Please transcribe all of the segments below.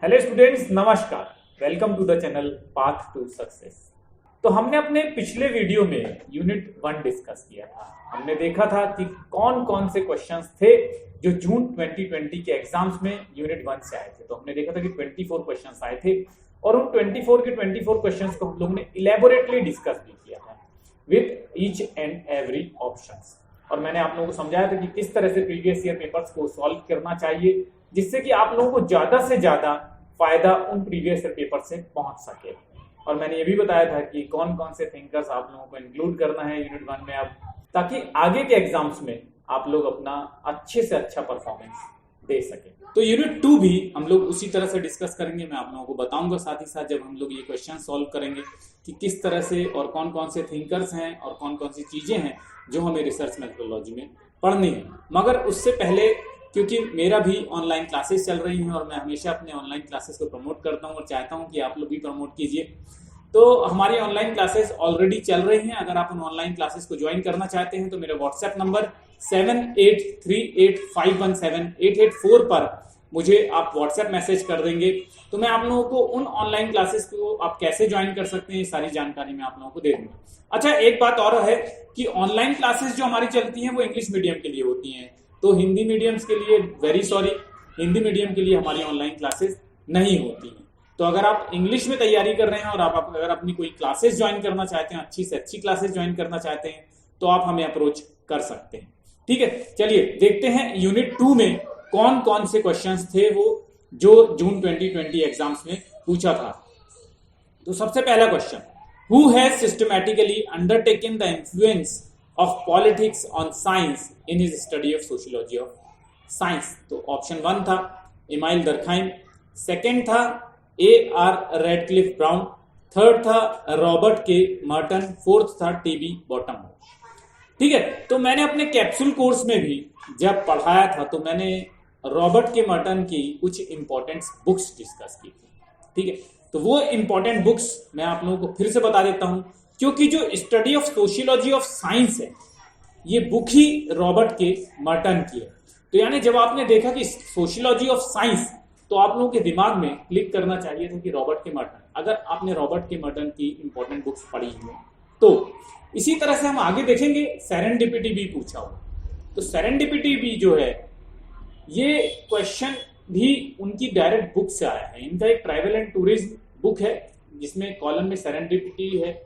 Hello students, नमस्कार। Welcome to the channel path to success. तो हमने अपने पिछले वीडियो में यूनिट 1 डिस्कस किया था। हमने देखा था कि कौन कौन से क्वेश्चंस थे जो जून 2020 के एग्जाम्स में यूनिट 1 से आए थे। तो हमने देखा था कि 24 क्वेश्चंस आए थे और उन 24 क्वेश्चंस को हम लोग ने इलेबोरेटली डिस्कस भी किया था with each and every options. और मैंने आप लोगों को समझाया था कि किस तरह से प्रीवियस ईयर पेपर्स को सॉल्व करना चाहिए जिससे कि आप लोगों को ज्यादा से ज्यादा फायदा उन प्रीवियस ईयर पेपर से पहुंच सके। और मैंने ये भी बताया था कि कौन कौन से थिंकर्स आप लोगों को इंक्लूड करना है यूनिट 1 में अब, ताकि आगे के एग्जाम्स में आप लोग अपना अच्छे से अच्छा परफॉर्मेंस दे सके। तो यूनिट 2 भी हम लोग उसी तरह से डिस्कस करेंगे। मैं आप लोगों को बताऊंगा साथ ही साथ जब हम लोग ये क्वेश्चन सॉल्व करेंगे कि किस तरह से और कौन कौन से थिंकर्स हैं और कौन कौन सी चीजें हैं जो हमें रिसर्च मेथोडोलॉजी में पढ़नी है। मगर उससे पहले, क्योंकि मेरा भी ऑनलाइन क्लासेस चल रही हैं और मैं हमेशा अपने ऑनलाइन क्लासेस को प्रमोट करता हूं और चाहता हूं कि आप लोग भी प्रमोट कीजिए, तो हमारी ऑनलाइन क्लासेस ऑलरेडी चल रही हैं। अगर आप उन ऑनलाइन क्लासेस को ज्वाइन करना चाहते हैं तो मेरा व्हाट्सएप नंबर 7838517884 पर मुझे आप व्हाट्सएप मैसेज कर देंगे तो मैं आप लोगों को उन ऑनलाइन क्लासेस को आप कैसे ज्वाइन कर सकते हैं सारी जानकारी मैं आप लोगों को दे दूंगा। अच्छा, एक बात और है कि ऑनलाइन क्लासेस जो हमारी चलती हैं वो इंग्लिश मीडियम के लिए होती हैं, तो हिंदी मीडियम्स के लिए वेरी सॉरी, हिंदी मीडियम के लिए हमारी ऑनलाइन क्लासेस नहीं होती हैं। तो अगर आप इंग्लिश में तैयारी कर रहे हैं और आप अगर अपनी कोई क्लासेस ज्वाइन करना चाहते हैं, अच्छी से अच्छी क्लासेस ज्वाइन करना चाहते हैं, तो आप हमें अप्रोच कर सकते हैं। ठीक है, चलिए देखते हैं यूनिट 2 में कौन कौन से क्वेश्चंस थे वो जो जून 2020 एग्जाम्स में पूछा था। तो सबसे पहला question, who has systematically undertaken the influence of politics on science in his study of sociology of science. तो ऑप्शन 1 था इमाइल दरखाइम, सेकंड था AR रेडक्लिफ ब्राउन, थर्ड था रॉबर्ट के मर्टन, फोर्थ था TB बॉटम। ठीक है, तो मैंने अपने कैप्सूल कोर्स में भी जब पढ़ाया था तो मैंने रॉबर्ट के मर्टन की कुछ इंपॉर्टेंट बुक्स डिस्कस की थी। ठीक है, तो वो इंपॉर्टेंट बुक्स मैं आप लोगों को फिर से बता देता हूं, क्योंकि जो study of sociology of science है ये बुक ही रॉबर्ट के मर्टन की है। तो यानी जब आपने देखा कि सोशियोलॉजी ऑफ साइंस, तो आप लोगों के दिमाग में क्लिक करना चाहिए था कि रॉबर्ट के मर्टन। अगर आपने रॉबर्ट के मर्टन की इंपॉर्टेंट बुक्स पढ़ी है तो इसी तरह से हम आगे देखेंगे। सेरेंडिपिटी भी पूछा हो, तो सेरेंडिपिटी भी जो है ये क्वेश्चन भी उनकी डायरेक्ट बुक से आया है। इनका एक ट्रैवल एंड टूरिज्म बुक है जिसमें कॉलम में सेरेंडिपिटी है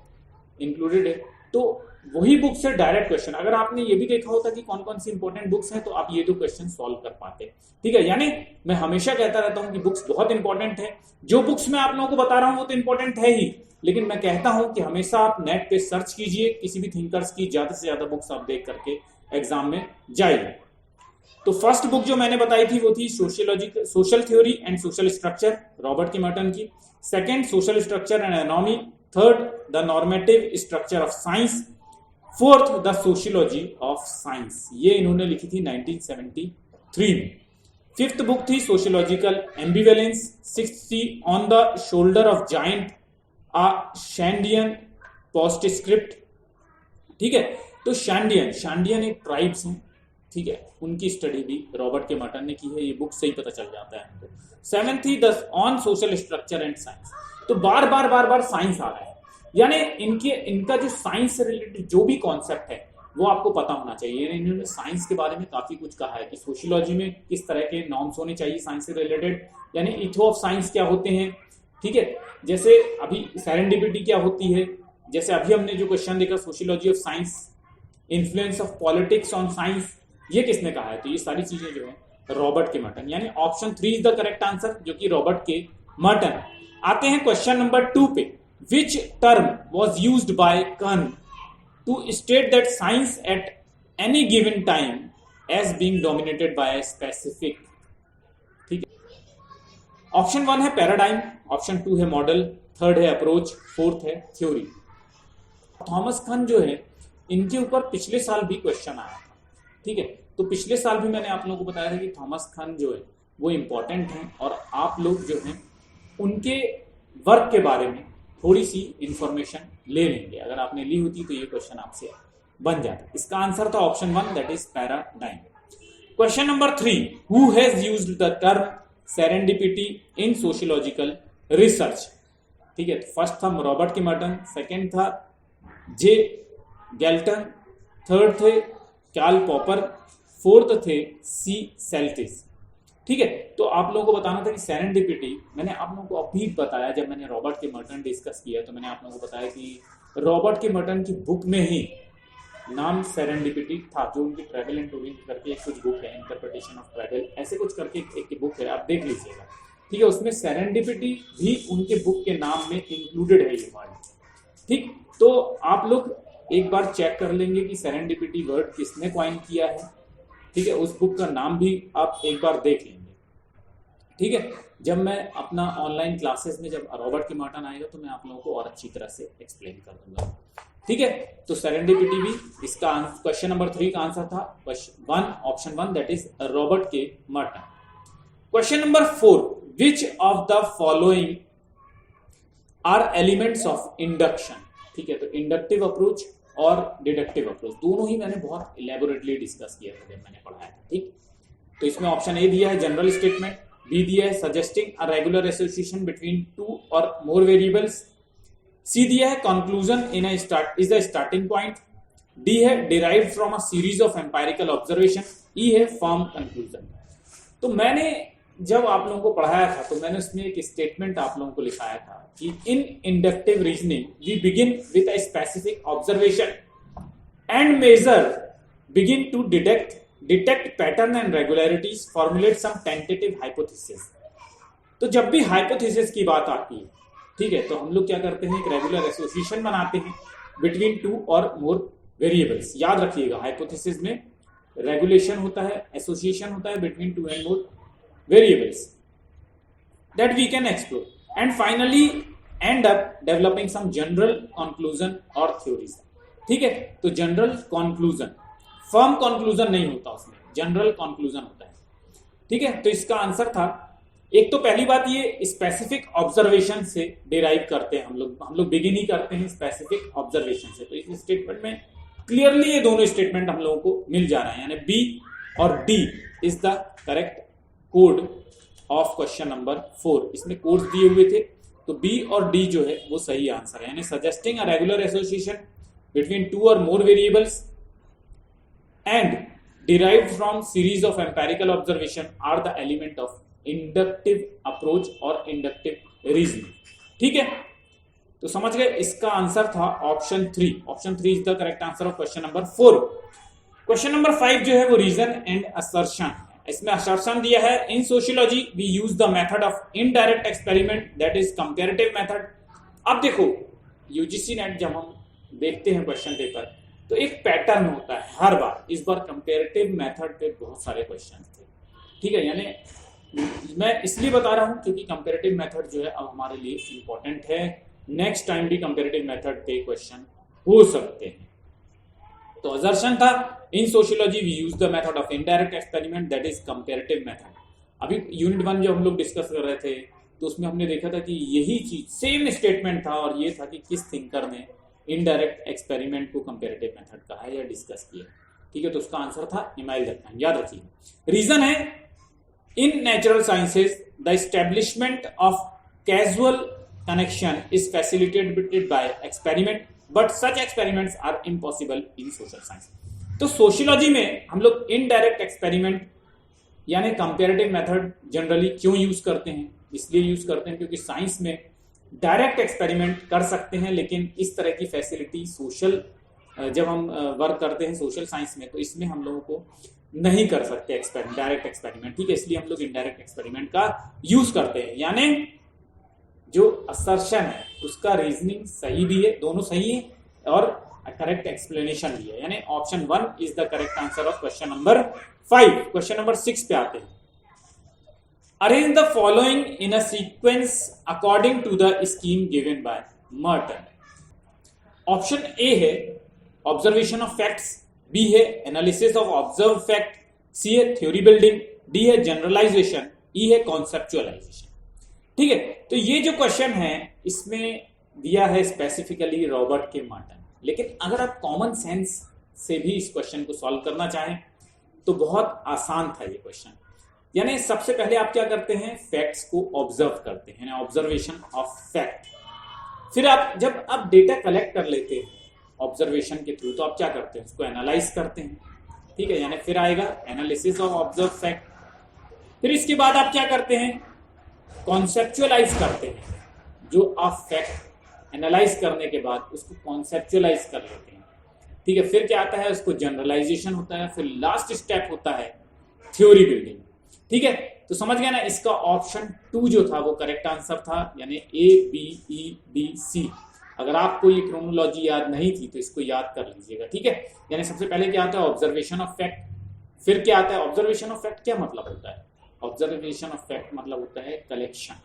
इंक्लूडेड है, तो वही बुक से डायरेक्ट क्वेश्चन। अगर आपने ये भी देखा होता कि कौन कौन सी इंपॉर्टेंट बुक्स हैं तो आप ये दो क्वेश्चन सॉल्व कर पाते। ठीक है, यानी मैं हमेशा कहता रहता हूं कि बुक्स बहुत इंपॉर्टेंट है। जो बुक्स मैं आप लोगों को बता रहा हूं वो तो इंपॉर्टेंट है ही, लेकिन मैं कहता हूं कि हमेशा आप नेट पे सर्च कीजिए, किसी भी थिंकर्स की ज्यादा से ज्यादा बुक्स आप देख करके एग्जाम में जाइए। तो फर्स्ट बुक जो मैंने बताई थी वो थी social theory and social structure, Robert K Merton की। Second, social structure and anomie. Third, the normative structure of science. Fourth, the sociology of science. ये इन्होंने लिखी थी 1973 में। फिफ्थ बुक थी सोशियोलॉजिकल एम्बिवेलेंस। सिक्स्थ थी on the shoulder of giant a Shandean postscript. ठीक है, तो शैंडियन एक ट्राइब्स हैं, ठीक है, उनकी स्टडी भी रॉबर्ट के मर्टन ने की है। ये बुक से ही पता चल जाता है हमको। सेवेंथ थी the on social structure and science. तो बार बार साइंस आ रहा है, यानी इनका जो साइंस से रिलेटेड जो भी कॉन्सेप्ट है वो आपको पता होना चाहिए। इन्होंने साइंस के बारे में काफी कुछ कहा है कि सोशियोलॉजी में किस तरह के नॉर्म्स होने चाहिए साइंस से रिलेटेड, यानी इथो ऑफ साइंस क्या होते हैं। ठीक है, जैसे अभी सेरेंडिपिटी क्या होती है, जैसे अभी हमने जो क्वेश्चन देखा sociology of science, influence of politics on science, ये किसने कहा है। तो ये सारी चीजें जो है रॉबर्ट के मर्टन, यानी option 3 is the correct answer, जो कि रॉबर्ट के मर्टन। आते हैं क्वेश्चन नंबर 2 पे। Which term was used by Kuhn to state that science at any given time as being dominated by a specific. ठीक है, option 1 है paradigm, option 2 है model, third है अप्रोच, फोर्थ है theory. Thomas Kuhn जो है इनके ऊपर पिछले साल भी क्वेश्चन आया था। ठीक है, तो पिछले साल भी मैंने आप लोगों को बताया था कि थॉमस कन जो है वो इंपॉर्टेंट हैं और आप लोग जो है उनके वर्क के बारे में थोड़ी सी इंफॉर्मेशन ले लेंगे। अगर आपने ली होती तो ये क्वेश्चन आपसे बन जाता। इसका आंसर था option 1, that is paradigm. Question number 3, who has used the term serendipity in sociological research. ठीक है, तो फर्स्ट था रॉबर्ट के मर्टन, सेकेंड था जे गैल्टन, थर्ड थे कार्ल पॉपर, फोर्थ थे सी सेल्टिस। ठीक है, तो आप लोगों को बताना था कि सेरेंडिपिटी, मैंने आप लोगों को अभी बताया, जब मैंने रॉबर्ट के मर्टन डिस्कस किया तो मैंने आप लोगों को बताया कि रॉबर्ट के मर्टन की बुक में ही नाम सेरेंडिपिटी था, जो उनकी ट्रैवल एंड टूरिंग करके एक कुछ बुक है, इंटरप्रिटेशन ऑफ ट्रैवल ऐसे कुछ करके एक बुक है, आप देख लीजिएगा। ठीक है, उसमें सेरेंडिपिटी भी उनके बुक के नाम में इंक्लूडेड है ये वर्ड। ठीक, तो आप लोग एक बार चेक कर लेंगे कि सेरेंडिपिटी वर्ड किसने कॉइन किया है। ठीक है, उस बुक का नाम भी आप एक बार देख लेंगे। ठीक है, जब मैं अपना ऑनलाइन क्लासेस में जब रॉबर्ट के मर्टन आएगा तो मैं आप लोगों को और अच्छी तरह से एक्सप्लेन कर दूंगा। ठीक है, तो सेरेंडिपिटी भी इसका क्वेश्चन नंबर 3 का आंसर था option 1 that is Robert K Merton. Question number 4, which of the following are elements of induction. ठीक है, तो इंडक्टिव अप्रोच और डिडक्टिव अप्रोच दोनों ही मैंने बहुत इलेबोरेटली डिस्कस किया था जब मैंने पढ़ाया था। ठीक, तो इसमें ऑप्शन ए दिया है जनरल स्टेटमेंट, बी दिया है suggesting a regular association between two or more variables, C दिया है conclusion in a start is the starting point, D है derived from a series of empirical observation, E है firm conclusion. तो मैंने जब आप लोगों को पढ़ाया था तो मैंने उसमें एक स्टेटमेंट आप लोगों को लिखाया था कि in inductive reasoning we begin with a specific observation and measure begin to detect pattern and regularities, formulate some tentative hypothesis. तो जब भी हाइपोथेसिस की बात आती है, ठीक है, तो हम लोग क्या करते हैं, एक रेगुलर एसोसिएशन बनाते हैं between two or more variables. याद रखिएगा, हाइपोथेसिस में रेगुलेशन होता है, एसोसिएशन होता है between two and more variables that we can explore and finally end up developing some general conclusion or theories। ठीक है, तो जनरल कंक्लूजन, फर्म कंक्लूजन नहीं होता उसमें, जनरल कंक्लूजन होता है। ठीक है, तो इसका आंसर था, एक तो पहली बात ये स्पेसिफिक ऑब्जर्वेशन से डिराइव करते हैं हम लोग बिगिन ही करते हैं स्पेसिफिक ऑब्जर्वेशन से। तो इस स्टेटमेंट में क्लियरली ये दोनों स्टेटमेंट हम लोगों को मिल जा रहे हैं, यानी बी और D is the correct code of question number 4। इसमें कोड्स दिए हुए थे, तो बी और डी जो है वो सही आंसर है, यानी suggesting a regular association between two or more variables and derived from series of empirical observation are the element of inductive approach और इंडक्टिव रीजनिंग। ठीक है, तो समझ गए, इसका आंसर था option 3। Option 3 is the correct answer of question number 4। Question number 5 जो है वो रीजन एंड असर्शन। इसमें असर्शन दिया है, in sociology we use the method of indirect experiment that is comparative method. अब देखो, यूजीसी नेट जब हम देखते हैं क्वेश्चन पेपर तो एक पैटर्न होता है हर बार। इस बार कंपैरेटिव मेथड पे बहुत सारे क्वेश्चन थे। ठीक है, यानी मैं इसलिए बता रहा हूं क्योंकि कंपैरेटिव मेथड जो है अब हमारे लिए इंपॉर्टेंट है, नेक्स्ट टाइम भी कंपैरेटिव मेथड पे क्वेश्चन हो सकते हैं। तो असर्शन था, in sociology we use the method of indirect experiment that is comparative method. अभी यूनिट 1 जब हम लोग डिस्कस कर रहे थे तो उसमें हमने देखा था कि यही चीज सेम स्टेटमेंट था, और ये था कि किस थिंकर ने इनडायरेक्ट एक्सपेरिमेंट को कंपैरेटिव मेथड कहा है या डिस्कस किया। ठीक है, तो उसका आंसर था इमाइल डर्कheim, याद रखिए। रीजन है, in natural sciences the establishment of casual connection is facilitated by experiment but such experiments are impossible in social science. तो सोशियोलॉजी में हम लोग इनडायरेक्ट एक्सपेरिमेंट यानी कंपैरेटिव मेथड जनरली क्यों यूज करते हैं, इसलिए यूज करते हैं क्योंकि साइंस में डायरेक्ट एक्सपेरिमेंट कर सकते हैं, लेकिन इस तरह की फैसिलिटी सोशल जब हम वर्क करते हैं सोशल साइंस में तो इसमें हम लोगों को नहीं कर सकते डायरेक्ट एक्सपेरिमेंट। ठीक है, इसलिए हम लोग इनडायरेक्ट एक्सपेरिमेंट का यूज करते हैं। यानी जो असर्शन है उसका रीजनिंग सही भी है, दोनों सही है, और करेक्ट एक्सप्लेनेशन भी है, यानी option 1 is the correct answer of question number 5। Question number 6 पे आते हैं। Arrange the following in a sequence according to the scheme given by Merton. Option A है ऑब्जर्वेशन ऑफ फैक्ट्स, बी है analysis of observe fact, C है theory building, D है generalisation, E है conceptualisation. ठीक है, तो ये जो क्वेश्चन है इसमें दिया है स्पेसिफिकली रॉबर्ट के मर्टन, लेकिन अगर आप कॉमन सेंस से भी इस क्वेश्चन को सॉल्व करना चाहें तो बहुत आसान था ये क्वेश्चन। यानी सबसे पहले आप क्या करते हैं, फैक्ट्स को ऑब्जर्व करते हैं, ऑब्जर्वेशन ऑफ फैक्ट। फिर आप जब आप डेटा कलेक्ट कर लेते हैं ऑब्जर्वेशन के थ्रू, तो आप क्या करते हैं, उसको एनालाइज करते हैं, ठीक है, यानी फिर आएगा एनालिसिस ऑफ ऑब्जर्व फैक्ट। फिर इसके बाद आप क्या करते हैं, कॉन्सेप्चुअलाइज करते हैं, जो आप फैक्ट एनालाइज करने के बाद उसको कॉन्सेप्चुअलाइज कर लेते हैं, ठीक है। फिर क्या आता है, उसको जनरलाइजेशन होता है, फिर लास्ट स्टेप होता है थ्योरी बिल्डिंग, ठीक है। तो समझ गया ना, इसका ऑप्शन 2 जो था वो करेक्ट आंसर था, यानी ABEDC। अगर आपको ये क्रोनोलॉजी याद नहीं थी तो इसको याद कर लीजिएगा, ठीक है। यानी सबसे पहले क्या आता है, ऑब्जर्वेशन ऑफ फैक्ट। फिर क्या आता है, ऑब्जर्वेशन ऑफ फैक्ट क्या मतलब होता है, ऑब्जर्वेशन ऑफ फैक्ट मतलब होता है कलेक्शन,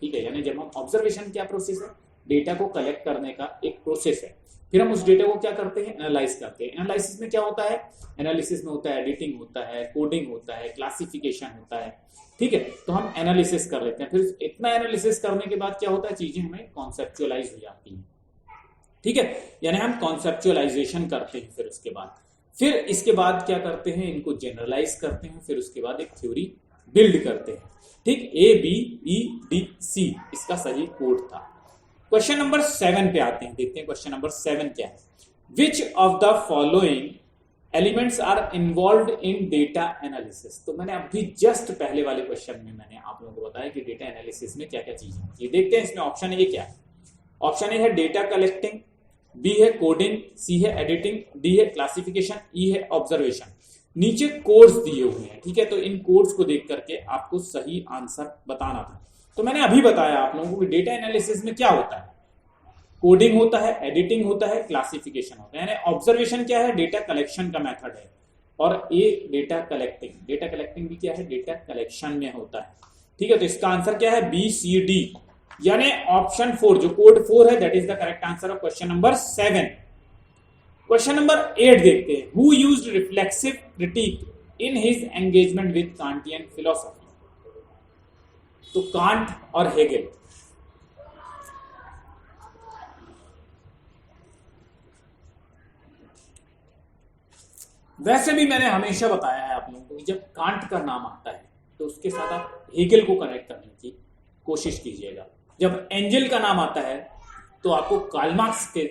ठीक है। यानी जब हम ऑब्जर्वेशन क्या प्रोसेस है, डेटा को कलेक्ट करने का एक प्रोसेस है। फिर हम उस डेटा को क्या करते हैं, एनालाइज करते हैं। एनालिसिस में क्या होता है, एनालिसिस में होता है एडिटिंग होता है, कोडिंग होता है, क्लासिफिकेशन होता है, ठीक है। तो हम एनालिसिस कर लेते हैं। फिर इतना एनालिसिस करने के बाद क्या होता है, चीजें हमें कॉन्सेप्चुअलाइज हो जाती हैं, ठीक है। यानी हम कॉन्सेप्चुअलाइजेशन करते हैं। फिर उसके बाद फिर इसके बाद क्या करते हैं, इनको जनरलाइज करते हैं। फिर उसके बाद एक थ्योरी बिल्ड करते हैं, ठीक। ABEDC इसका सही कोड था। क्वेश्चन नंबर 7 पे आते हैं, देखते हैं क्वेश्चन नंबर 7 क्या है। Which of the following elements are involve in data analysis. तो मैंने अभी जस्ट पहले वाले क्वेश्चन में मैंने आप लोगों को बताया कि डेटा एनालिसिस में क्या क्या चीजें होती है। देखते हैं इसमें ऑप्शन ए क्या है। ऑप्शन ए है डेटा कलेक्टिंग, बी है कोडिंग, सी है एडिटिंग, डी है क्लासिफिकेशन, ई है ऑब्जर्वेशन। नीचे कोड्स दिए हुए हैं, ठीक है। तो इन कोड्स को देख करके आपको सही आंसर बताना था। तो मैंने अभी बताया आप लोगों को कि डेटा एनालिसिस में क्या होता है, कोडिंग होता है, एडिटिंग होता है, क्लासिफिकेशन होता है। यानी ऑब्जर्वेशन क्या है, डेटा कलेक्शन का मेथड है, और ये डेटा कलेक्टिंग, डेटा कलेक्टिंग भी क्या है, डेटा कलेक्शन में होता है, ठीक है। तो इसका आंसर क्या है, BCD, यानी ऑप्शन 4 जो कोड 4 है, that is the correct answer of question number 7। Question number 8 देखते हैं। Who used reflexive critique in his engagement with Kantian philosophy. तो कांट और हेगेल। वैसे भी मैंने हमेशा बताया है आप लोगों को कि जब कांट का नाम आता है तो उसके साथ आप हेगेल को कनेक्ट करने की कोशिश कीजिएगा। जब एंजल का नाम आता है तो आपको कार्ल मार्क्स के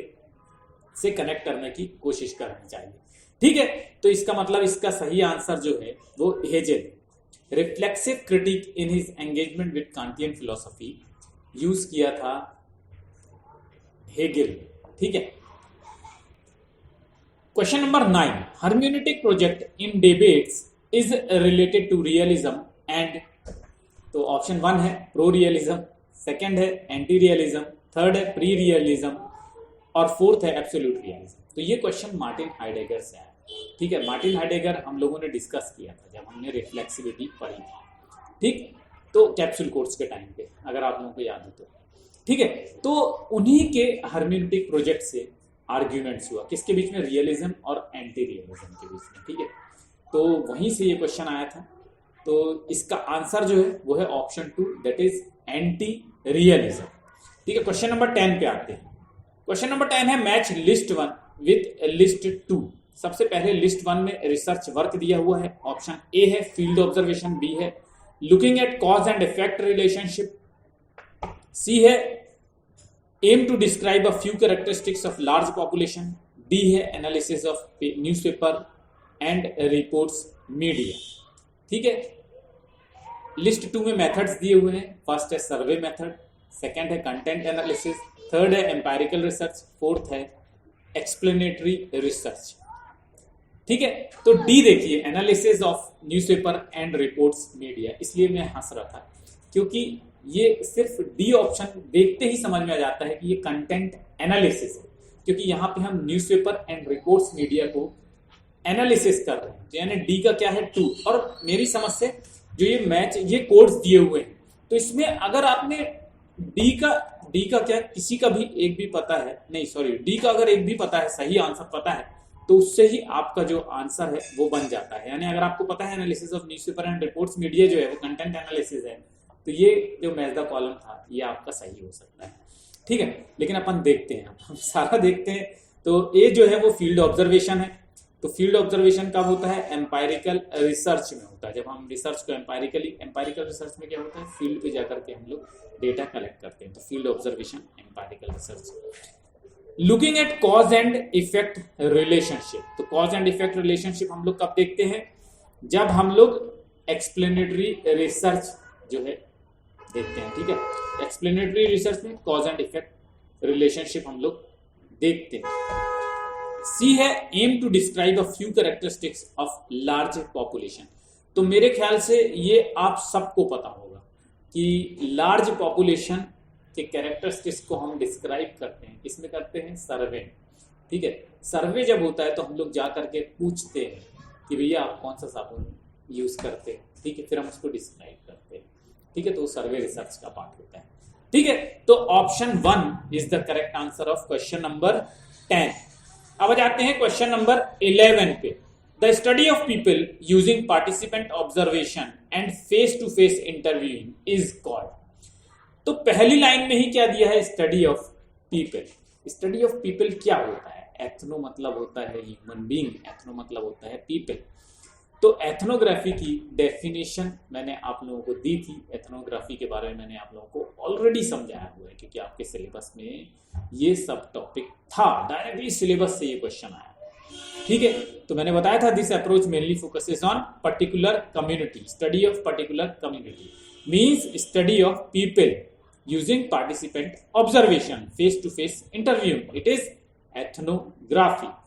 से कनेक्ट करने की कोशिश करनी चाहिए, ठीक है। तो इसका मतलब इसका सही आंसर जो है वो Hegel. Reflexive critique in his engagement with Kantian philosophy use किया था हेगेल, ठीक है। Question number 9। Hermeneutic project in debates is related to realism and. तो ऑप्शन 1 है प्रो रियलिज्म, सेकंड है एंटी रियलिज्म, थर्ड है प्री रियलिज्म, और fourth है एब्सोल्यूट रियलिज्म। तो ये क्वेश्चन मार्टिन हाइडेगर से आया, ठीक है। मार्टिन हाइडेगर हम लोगों ने डिस्कस किया था जब हमने रिफ्लेक्सिविटी पढ़ी थी, ठीक। तो कैप्सूल कोर्स के टाइम पे, अगर आप लोगों को याद हो तो, ठीक है। तो उन्हीं के हर्मेनेटिक प्रोजेक्ट से आर्ग्यूमेंट्स हुआ, किसके बीच में, रियलिज्म और एंटी रियलिज्म के बीच में, ठीक है। तो वहीं से ये क्वेश्चन आया था। तो इसका आंसर जो है वो है option 2, that is anti realism, ठीक है। क्वेश्चन नंबर 10 पे आते हैं। क्वेश्चन नंबर 10 है मैच लिस्ट 1 विद लिस्ट 2। सबसे पहले लिस्ट 1 में रिसर्च वर्क दिया हुआ है। ऑप्शन ए है फील्ड ऑब्जर्वेशन, बी है looking at cause and effect relationship, C है aim to describe a few characteristics of large population, D है analysis of newspaper and reports media, ठीक है। लिस्ट 2 में मेथड्स दिए हुए हैं। फर्स्ट है सर्वे मेथड, सेकंड है कंटेंट एनालिसिस, थर्ड है एम्पायरिकल रिसर्च, फोर्थ है एक्सप्लेनेटरी रिसर्च, ठीक है। तो डी देखिए analysis of newspaper and reports media. इसलिए मैं हंस रहा था क्योंकि ये सिर्फ डी ऑप्शन देखते ही समझ में आ जाता है कि ये कंटेंट एनालिसिस है, क्योंकि यहाँ पे हम न्यूज़पेपर एंड रिपोर्ट्स मीडिया को एनालिसिस कर रहे हैं। यानी डी का क्या है 2। और मेरी समझ से जो ये मैच ये कोड्स दिए हुए हैं, तो इसमें अगर आपने डी का क्या किसी का भी एक भी पता है, नहीं सॉरी, डी का अगर एक भी पता है, सही आंसर पता है, तो उससे ही आपका जो आंसर है वो बन जाता है। यानी अगर आपको पता है analysis of newspaper and reports media जो है वो कंटेंट एनालिसिस है, तो ये जो मैच द कॉलम था ये आपका सही हो सकता है, ठीक है। लेकिन अपन देखते हैं, हम सारा देखते हैं। तो ए जो है वो फील्ड ऑब्जर्वेशन है, तो फील्ड ऑब्जर्वेशन कब होता है? एम्पायरिकल रिसर्च में होता है। जब हम रिसर्च को एम्पायरिकल रिसर्च में क्या होता है? फील्ड पे जाकर के हम लोग डेटा कलेक्ट करते हैं, तो field observation empirical research. Looking at cause and effect relationship, तो कॉज एंड इफेक्ट रिलेशनशिप हम लोग कब देखते हैं? जब हम लोग एक्सप्लेनेटरी रिसर्च जो है देखते हैं, ठीक है। एक्सप्लेनेटरी रिसर्च में कॉज एंड इफेक्ट रिलेशनशिप हम लोग देखते हैं। सी है aim to describe a few characteristics of large population. तो मेरे ख्याल से ये आप सबको पता होगा कि लार्ज पॉपुलेशन के कैरेक्टरिस्टिक्स को हम डिस्क्राइब करते हैं, इसमें करते हैं सर्वे, ठीक है। सर्वे जब होता है तो हम लोग जा करके पूछते हैं कि भैया आप कौन सा साबुन यूज करते हैं, ठीक है, फिर हम उसको डिस्क्राइब करते हैं, ठीक है। तो सर्वे रिसर्च का पार्ट होता है, ठीक है। तो option 1 is the correct answer of question number 10। अब जाते हैं क्वेश्चन नंबर 11 पे। The study of people using participant observation and face to face interviewing is called. तो पहली लाइन में ही क्या दिया है? Study of people. Study of people क्या होता है? एथनो मतलब होता है ह्यूमन बीइंग, एथनो मतलब होता है पीपल। तो एथनोग्राफी की डेफिनेशन मैंने आप लोगों को दी थी। एथनोग्राफी के बारे में मैंने आप लोगों को ऑलरेडी समझाया हुआ है, क्योंकि आपके सिलेबस में ये सब टॉपिक था, डायरेक्टली सिलेबस से ये क्वेश्चन आया, ठीक है। तो मैंने बताया था this approach mainly focuses on particular community. Study of particular community means study of people using participant observation, face to face interview, it is ethnography.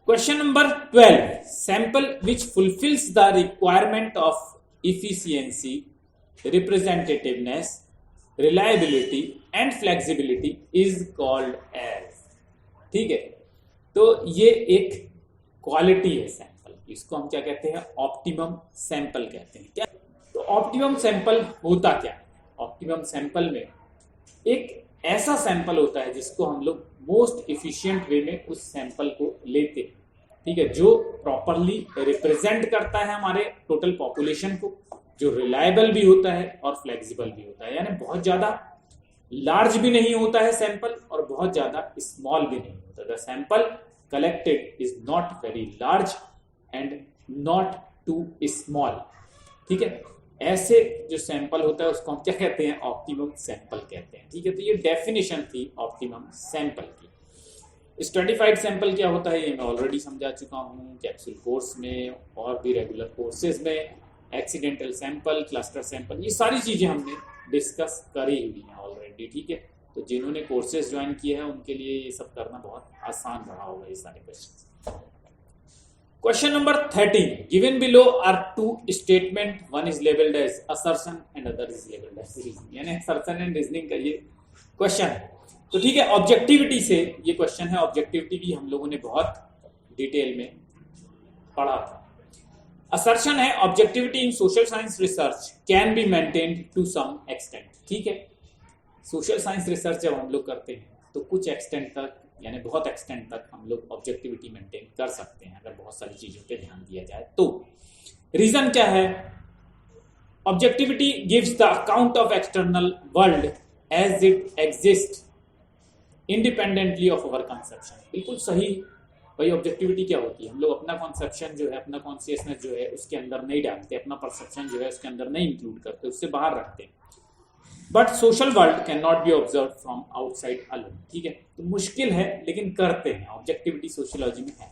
Question number 12. Sample which fulfills the requirement of efficiency, representativeness, reliability and flexibility is called as। ठीक है, तो ये एक quality है sample, इसको हम क्या कहते हैं? ऑप्टिमम सैंपल कहते हैं। क्या? तो ऑप्टिमम सैंपल होता क्या? ऑप्टिमम सैंपल में एक ऐसा सैंपल होता है जिसको हम लोग मोस्ट इफिशिएंट वे में उस सैंपल को लेते हैं, ठीक है, जो प्रॉपरली रिप्रेजेंट करता है हमारे टोटल पॉपुलेशन को, जो रिलायबल भी होता है और फ्लेक्सिबल भी होता है। यानी बहुत ज्यादा लार्ज भी नहीं होता है सैंपल और बहुत ज्यादा स्मॉल भी नहीं होता। The sample collected is not very large and not too small, ठीक है। ऐसे जो सैंपल होता है उसको हम क्या कहते हैं? ऑप्टिमम सैंपल कहते हैं, ठीक है। तो ये डेफिनेशन थी ऑप्टिमम सैंपल की। स्ट्रेटिफाइड सैंपल क्या होता है ये मैं ऑलरेडी समझा चुका हूँ कैप्सूल कोर्स में और भी रेगुलर कोर्सेज में। एक्सीडेंटल सैंपल, क्लस्टर सैंपल, ये सारी चीजें हमने डिस्कस करी हुई हैं ऑलरेडी, ठीक है। तो जिन्होंने कोर्सेज ज्वाइन किए हैं उनके लिए ये सब करना बहुत आसान रहा होगा ये सारे question. Question number 13. Given below are two statement. One is labeled as assertion and other is labeled as reasoning. यानी assertion and reasoning का ये क्वेश्चन है। तो ठीक है, ऑब्जेक्टिविटी से ये क्वेश्चन है। ऑब्जेक्टिविटी भी हम लोगों ने बहुत डिटेल में पढ़ा था। असर्शन है objectivity in social science research can be maintained to some extent, ठीक है। सोशल साइंस रिसर्च जब हम लोग करते हैं तो कुछ एक्सटेंट तक, यानी बहुत एक्सटेंट तक हम लोग ऑब्जेक्टिविटी मेंटेन कर सकते हैं अगर बहुत सारी चीजों पे ध्यान दिया जाए तो। रीजन क्या है? Objectivity gives the account of external world as it exist independently of our conception. बिल्कुल सही भाई। ऑब्जेक्टिविटी क्या होती है? हम लोग अपना कॉन्सेप्शन जो है, अपना कॉन्शियसनेस जो है उसके अंदर नहीं डालते, अपना परसेप्शन जो है उसके अंदर नहीं इंक्लूड करते, उससे बाहर रखते। But social world can not be observe from outside alone, ठीक है। तो मुश्किल है लेकिन करते हैं, ऑब्जेक्टिविटी सोशियोलॉजी में है,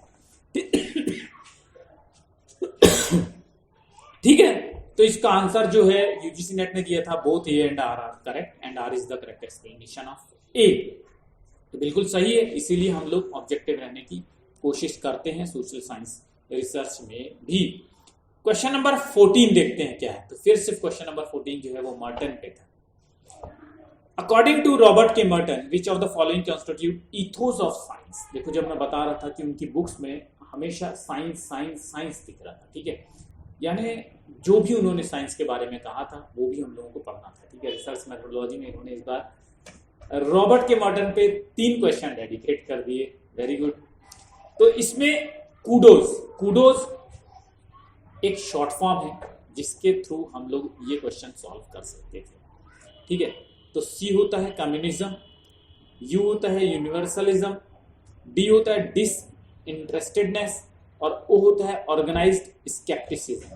ठीक है। तो इसका आंसर जो है यूजीसी नेट ने दिया था both A and R are correct and R is the correct explanation of A. तो बिल्कुल सही है, इसीलिए हम लोग ऑब्जेक्टिव रहने की कोशिश करते हैं सोशल साइंस रिसर्च में भी। क्वेश्चन नंबर 14 देखते हैं क्या है। तो फिर सिर्फ क्वेश्चन नंबर 14 जो है वो मर्टन पे था। According to Robert K Merton which of the following constitute ethos of science. देखो जब मैं बता रहा था कि उनकी बुक्स में हमेशा साइंस साइंस साइंस दिख रहा था, ठीक है। यानी जो भी उन्होंने साइंस के बारे में कहा था वो भी हम लोगों को पढ़ना था, ठीक है। रिसर्च मेथोडोलॉजी में इन्होंने इस बार रॉबर्ट के मर्टन पे 3 क्वेश्चन डेडिकेट कर दिए, वेरी गुड। तो इसमें कूडोज एक शॉर्ट फॉर्म है जिसके थ्रू हम लोग ये क्वेश्चन सॉल्व कर सकते थे, ठीक है। तो सी होता है कम्युनिज्म, यू होता है यूनिवर्सलिज्म, डी होता है इंटरेस्टेडनेस, और ओ होता है ऑर्गेनाइज्ड स्केप्टिसिज्म।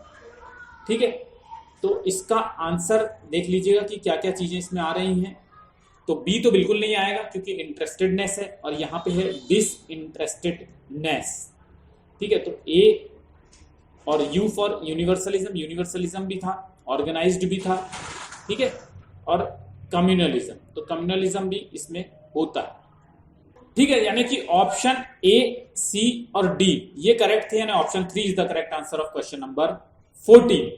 ठीक है, तो इसका आंसर देख लीजिएगा कि क्या क्या चीजें इसमें आ रही हैं। तो बी तो बिल्कुल नहीं आएगा क्योंकि इंटरेस्टेडनेस है, और यहाँ पे है डिसइंटरेस्टेडनेस। ठीक है, तो ए और यू फॉर यूनिवर्सलिज्म, यूनिवर्सलिज्म भी था, ऑर्गेनाइज्ड भी था। ठीक है, और कम्युनलिज्म, तो कम्युनलिज्म भी इसमें होता है। ठीक है, यानी कि ऑप्शन ए, सी और डी ये करेक्ट थे, यानी option 3 is the correct answer of question number 14।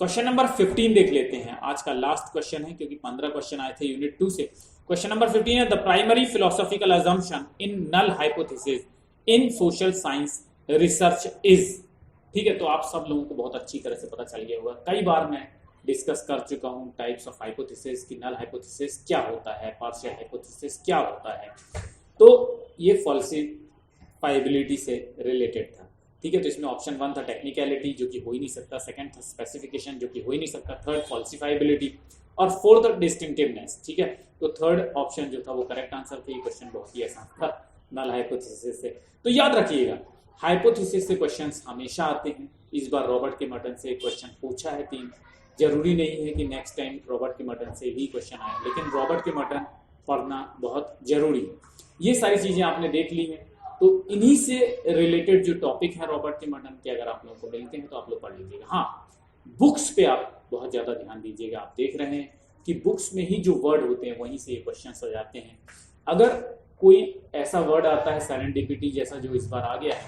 Question number 15 देख लेते हैं, आज का लास्ट क्वेश्चन है क्योंकि 15 क्वेश्चन आए थे यूनिट 2 से। क्वेश्चन नंबर 15 है the primary philosophical assumption in null hypothesis in social science research is. ठीक है, तो आप सब लोगों को बहुत अच्छी तरह से पता चल गया होगा, कई बार मैं डिस्कस कर चुका हूं टाइप्स ऑफ हाइपोथेसिस कि नल हाइपोथेसिस क्या होता है, पार्शियल हाइपोथेसिस क्या होता है। तो ये फॉल्सिफाइबिलिटी से रिलेटेड था। ठीक है, तो इसमें ऑप्शन 1 था टेक्निकलिटी जो कि हो ही नहीं सकता, सेकंड था स्पेसिफिकेशन जो कि हो ही नहीं सकता, थर्ड फॉल्सिफाइबिलिटी, और फोर्थ डिस्टिंक्टिवनेस। ठीक है, तो थर्ड ऑप्शन जो था वो करेक्ट आंसर था। ये क्वेश्चन बहुत ही आसान था नल हाइपोथेसिस से। तो याद रखिएगा हाइपोथेसिस से क्वेश्चंस हमेशा आते हैं। इस बार रॉबर्ट के मर्टन से क्वेश्चन पूछा है 3, जरूरी नहीं है कि next time Robert K Merton से ही क्वेश्चन आए, लेकिन रॉबर्ट के मर्टन पढ़ना बहुत जरूरी है। ये सारी चीजें आपने देख ली हैं, तो इन्हीं से रिलेटेड जो टॉपिक है रॉबर्ट के मर्टन के, अगर आप लोगों को मिलते हैं तो आप लोग पढ़ लीजिएगा। हाँ, बुक्स पे आप बहुत ज्यादा ध्यान दीजिएगा। आप देख रहे हैं कि बुक्स में ही जो वर्ड होते हैं वहीं से ये क्वेश्चन आ जाते हैं। अगर कोई ऐसा वर्ड आता है सेरेंडिपिटी जैसा जो इस बार आ गया है,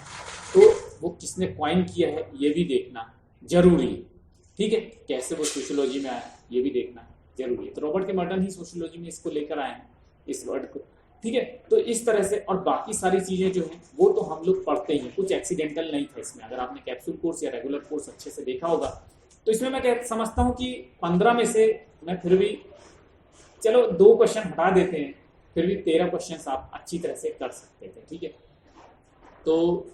तो वो किसने क्वाइन किया है ये भी देखना जरूरी है। ठीक है, कैसे वो सोशियोलॉजी में आया ये भी देखना जरूरी है। तो रॉबर्ट के मर्टन ही सोशियोलॉजी में इसको लेकर आए हैं, इस वर्ड को। ठीक है, तो इस तरह से, और बाकी सारी चीजें जो हैं वो तो हम लोग पढ़ते ही हैं, कुछ एक्सीडेंटल नहीं था इसमें। अगर आपने कैप्सूल कोर्स या रेगुलर कोर्स अच्छे से देखा होगा तो इसमें मैं समझता हूँ कि 15 में से मैं फिर भी, चलो 2 क्वेश्चन हटा देते हैं, फिर भी 13 क्वेश्चन आप अच्छी तरह से कर सकते थे। ठीक है, तो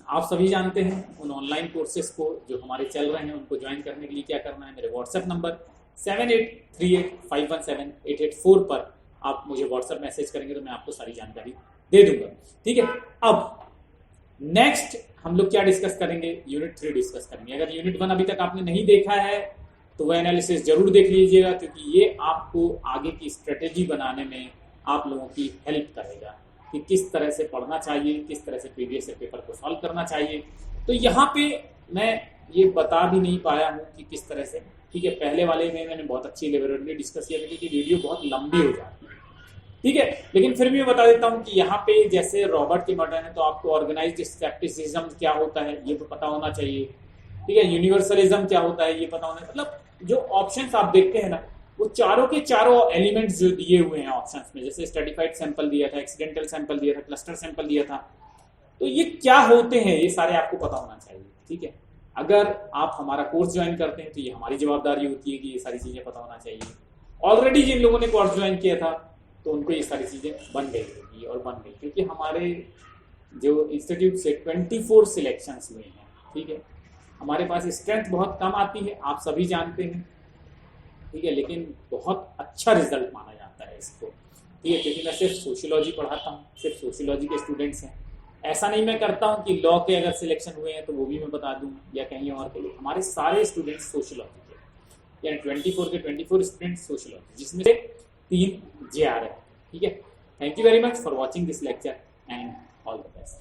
आप सभी जानते हैं उन ऑनलाइन कोर्सेज को जो हमारे चल रहे हैं उनको ज्वाइन करने के लिए क्या करना है। मेरे व्हाट्सएप नंबर 7838517884 पर आप मुझे व्हाट्सएप मैसेज करेंगे तो मैं आपको सारी जानकारी दे दूंगा। ठीक है, अब नेक्स्ट हम लोग क्या डिस्कस करेंगे, यूनिट 3 डिस्कस करेंगे। अगर यूनिट 1 अभी तक आपने नहीं देखा है तो वह एनालिसिस जरूर देख लीजिएगा, क्योंकि ये आपको आगे की स्ट्रेटेजी बनाने में आप लोगों की हेल्प करेगा कि किस तरह से पढ़ना चाहिए, किस तरह से प्रीवियस पेपर को सॉल्व करना चाहिए। तो यहाँ पे मैं ये बता भी नहीं पाया हूँ कि किस तरह से। ठीक है, पहले वाले में मैंने बहुत अच्छी लेवरेटली डिस्कस किया था क्योंकि वीडियो बहुत लंबी हो जाती है। ठीक है, लेकिन फिर भी मैं बता देता हूँ कि यहाँ पे जैसे रॉबर्ट के मर्टन है तो आपको ऑर्गेनाइज्ड स्केप्टिसिज्म क्या होता है ये तो पता होना चाहिए। ठीक है, यूनिवर्सलिज्म क्या होता है ये पता होना, मतलब जो ऑप्शंस आप देखते हैं ना वो चारों के चारों एलिमेंट्स जो दिए हुए हैं ऑप्शंस में, जैसे स्ट्रेटिफाइड सैंपल दिया था, एक्सीडेंटल सैंपल दिया था, क्लस्टर सैंपल दिया था, तो ये क्या होते हैं ये सारे आपको पता होना चाहिए। ठीक है, अगर आप हमारा कोर्स ज्वाइन करते हैं तो ये हमारी जवाबदारी होती है कि ये सारी चीजें पता होना चाहिए। ऑलरेडी जिन लोगों ने कोर्स ज्वाइन किया था तो उनको ये सारी चीजें बन गई होगी और बन गई, क्योंकि हमारे जो इंस्टीट्यूट से 24 सिलेक्शंस हुए हैं। ठीक है, हमारे पास स्ट्रेंथ बहुत कम आती है, आप सभी जानते हैं। ठीक है, लेकिन बहुत अच्छा रिजल्ट माना जाता है इसको। ठीक है, क्योंकि मैं सिर्फ सोशियोलॉजी पढ़ाता हूँ, सिर्फ सोशियोलॉजी के स्टूडेंट्स हैं। ऐसा नहीं मैं करता हूँ कि लॉ के अगर सिलेक्शन हुए हैं तो वो भी मैं बता दूँ या कहीं और के लिए। हमारे सारे स्टूडेंट्स सोशियोलॉजी के, यानी 24 के 24 स्टूडेंट्स सोशियोलॉजी, जिसमें से 3 JR है। ठीक है, thank you very much for watching this lecture and all the best.